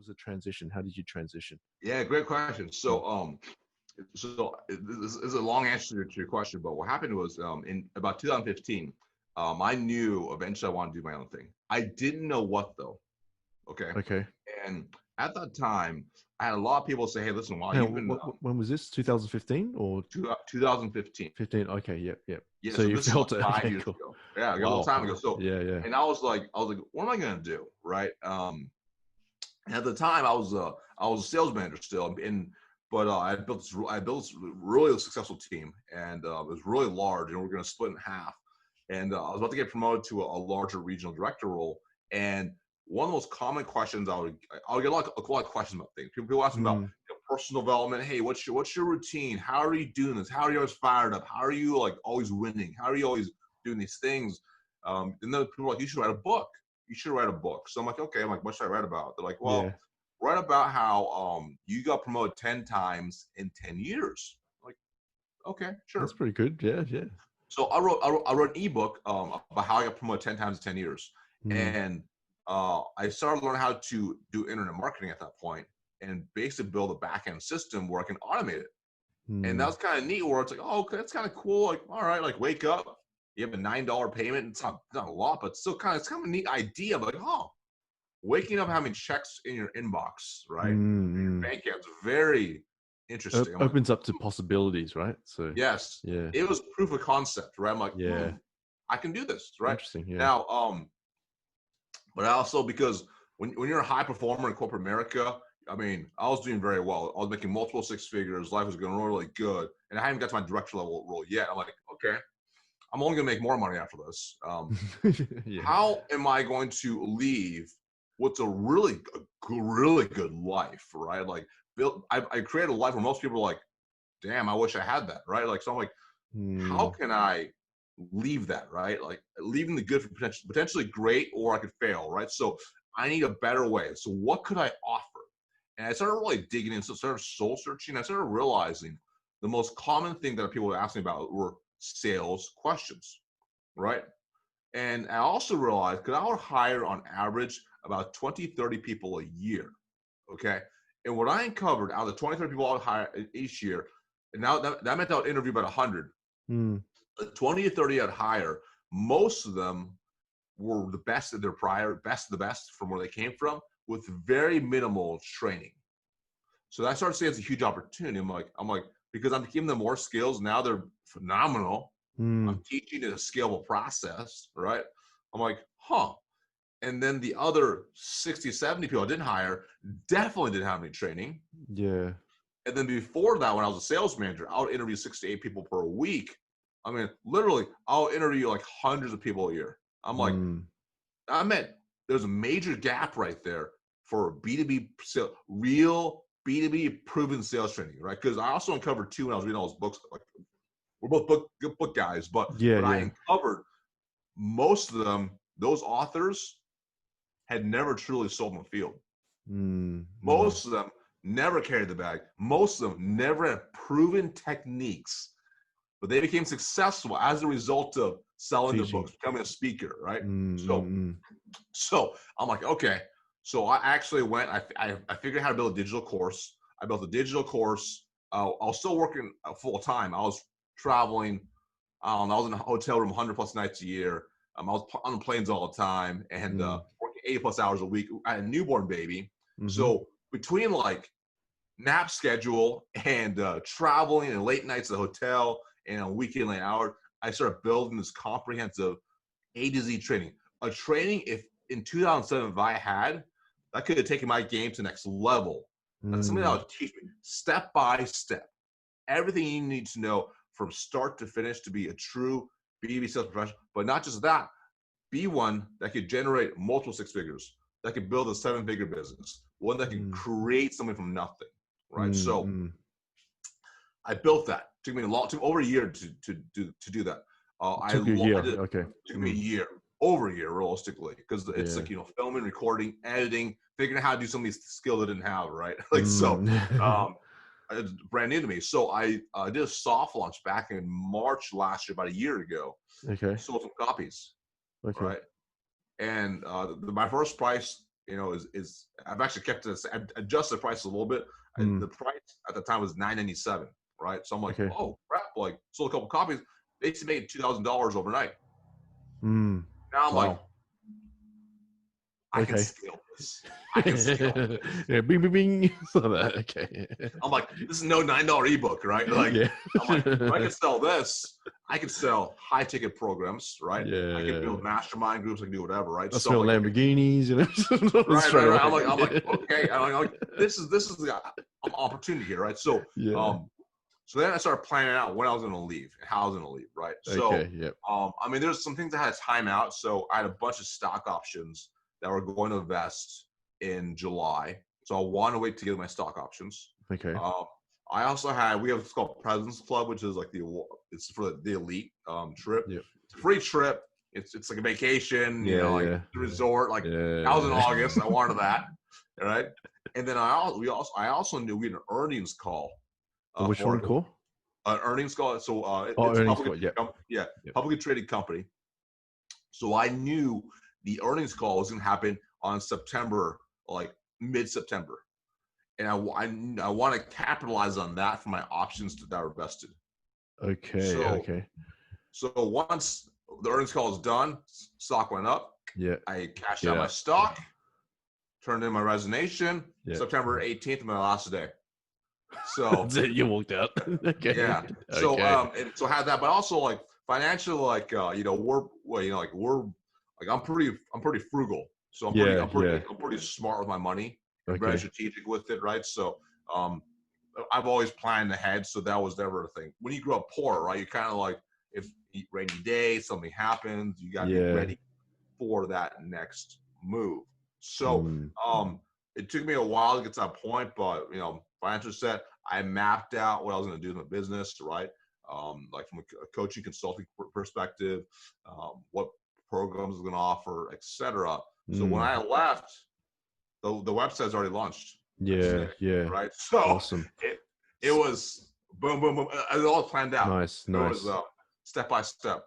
was the transition? How did you transition? Yeah, great question. So this is a long answer to your question, but what happened was in about 2015, I knew eventually I wanted to do my own thing. I didn't know what though. Okay. Okay. And at that time, I had a lot of people say, "Hey, listen, while Now, you've been when was this? 2015 or 2015." 15? Okay. Yep. Yep. Yeah, So so you this is like felt it. 5 years Okay. Cool. ago. Yeah, a long Wow. time ago. Wow. So, Yeah. Yeah. and I was like, what am I gonna do, right? At the time, I was a sales manager still, but I built this really successful team, and it was really large, and we're going to split in half. And I was about to get promoted to a larger regional director role. And one of the most common questions I would get a lot of questions about things. People ask me about Mm, personal development. Hey, what's your routine? How are you doing this? How are you always fired up? How are you like always winning? How are you always doing these things? And then people are like, you should write a book. You should write a book. So I'm like, okay. I'm like, what should I write about? They're like, well, yeah. write about how you got promoted 10 times in 10 years. I'm like, okay, That's sure. pretty good. Yeah. Yeah. So I wrote an ebook about how I got promoted 10 times in 10 years. Mm, And I started learning how to do internet marketing at that point and basically build a back end system where I can automate it. And that mm. was kind of neat where it's like, oh, okay, that's kind of cool. Like, all right, like wake up, you have a $9 payment. It's not a lot, but still it's kind of a neat idea. But like, oh, waking up having checks in your inbox, right? Mm, Your mm. bank account is very interesting. I'm like, Opens up to possibilities, right? So, yes, yeah. it was proof of concept, right? I'm like, Yeah. I can do this, right? Interesting. Yeah. Now, but also because when you're a high performer in corporate America, I mean, I was doing very well. I was making multiple six figures. Life was going really good, and I haven't got to my director level role yet. I'm like, okay, I'm only going to make more money after this. Yeah. How am I going to leave what's really good life, right? Like, I created a life where most people are like, damn, I wish I had that, right? Like, so I'm like, how Mm, can I leave that, right? Like, leaving the good for potentially great, or I could fail, right? So I need a better way. So what could I offer? And I started really digging in, so started soul searching. I started realizing the most common thing that people would ask me about were sales questions, right? And I also realized, because I would hire on average about 20, 30 people a year. Okay. And what I uncovered out of the 20, 30 people I would hire each year, and now that meant I would interview about 100. mm. The 20 to 30 I'd hire, most of them were the best of their best of the best from where they came from with very minimal training. So I started seeing it's a huge opportunity. I'm like, because I'm giving them more skills, now they're phenomenal. I'm Mm. teaching it a scalable process, right? I'm like, huh. And then the other 60, 70 people I didn't hire definitely didn't have any training. Yeah. And then before that, when I was a sales manager, I would interview 6 to 8 people per week. I mean, literally, I'll interview like hundreds of people a year. I'm like, Mm. I meant there's a major gap right there for B2B sales, real B2B proven sales training, right? Because I also uncovered too when I was reading all those books, like we're both book guys, but Yeah. what I Yeah. uncovered, most of them, those authors had never truly sold in the field. Mm. Mm. Most of them never carried the bag. Most of them never had proven techniques, but they became successful as a result of selling their Teaching. books, becoming a speaker, right? Mm. So, Mm. Mm. so I'm like, okay. So I actually went. I figured out how to build a digital course. I built a digital course. I was still working full time. I was traveling. I was in a hotel room 100 plus nights a year. I was on planes all the time and Mm. working 80 plus hours a week. I had a newborn baby. Mm-hmm. So between like nap schedule and traveling and late nights at the hotel and on weekend late hours, I started building this comprehensive A to Z training. A training, if in 2007, if I had, that could have taken my game to the next level. That's something that Mm. would teach me step by step everything you need to know from start to finish to be a true B2B sales professional. But not just that, be one that could generate multiple six figures, that could build a seven-figure business, one that can Mm. create something from nothing, right? Mm. So Mm. I built that. It took over a year to do that. It took you a year. Okay. It took me a Mm. year, over a year, realistically, because it's Yeah. like filming, recording, editing, figuring out how to do some of these skills I didn't have, right? like so, Mm. um, it's brand new to me. So I did a soft launch back in March last year, about a year ago. Okay. Sold some copies, Okay. right? And my first price is I've actually kept this, adjusted the price a little bit. And the price at the time was $9.97, right? So I'm like, oh crap! Like, sold a couple copies. Basically made $2,000 overnight. Now I'm like, I can scale this. I can scale this. Yeah, bing, bing, bing. Okay. I'm like, this is no $9 ebook, right? Like, I'm like, if I can sell this, I can sell high ticket programs, right? I can build mastermind groups, I can do whatever, right? I sell Lamborghinis, right. I'm like, okay. I'm like, this is the opportunity here, right? So, so then I started planning out when I was going to leave, how I was going to leave, right? So, I mean, there's some things I had to time out. So I had a bunch of stock options that were going to vest in July. So I want to wait to get my stock options. Okay. I also we have what's called President's Club, which is like it's for the elite trip. It's a free trip. It's like a vacation, like a resort. Like I was in August. I wanted that. All right. And then I also knew we had an earnings call. Which one call? An earnings call. So it's earnings call. Publicly traded company. So I knew the earnings call was going to happen on September, like mid-September. And I want to capitalize on that for my options that are vested. Okay. So once the earnings call is done, stock went up. Yeah. I cashed out my stock, turned in my resignation. September 18th, my last day. So you walked out. Okay. Yeah. So and so had that, but also like financially, like I'm pretty frugal. So I'm pretty smart with my money. Very strategic with it, right? So I've always planned ahead, so that was never a thing. When you grow up poor, right, you kind of like, if rainy day, something happens, you got to be ready for that next move. So it took me a while to get to that point, but financial set, I mapped out what I was going to do with my business, right? Like from a coaching consulting perspective, what programs I was going to offer, etc. So when I left, the website's already launched. Right. So awesome. It was boom, boom, boom. It was all planned out. Nice. It was step by step.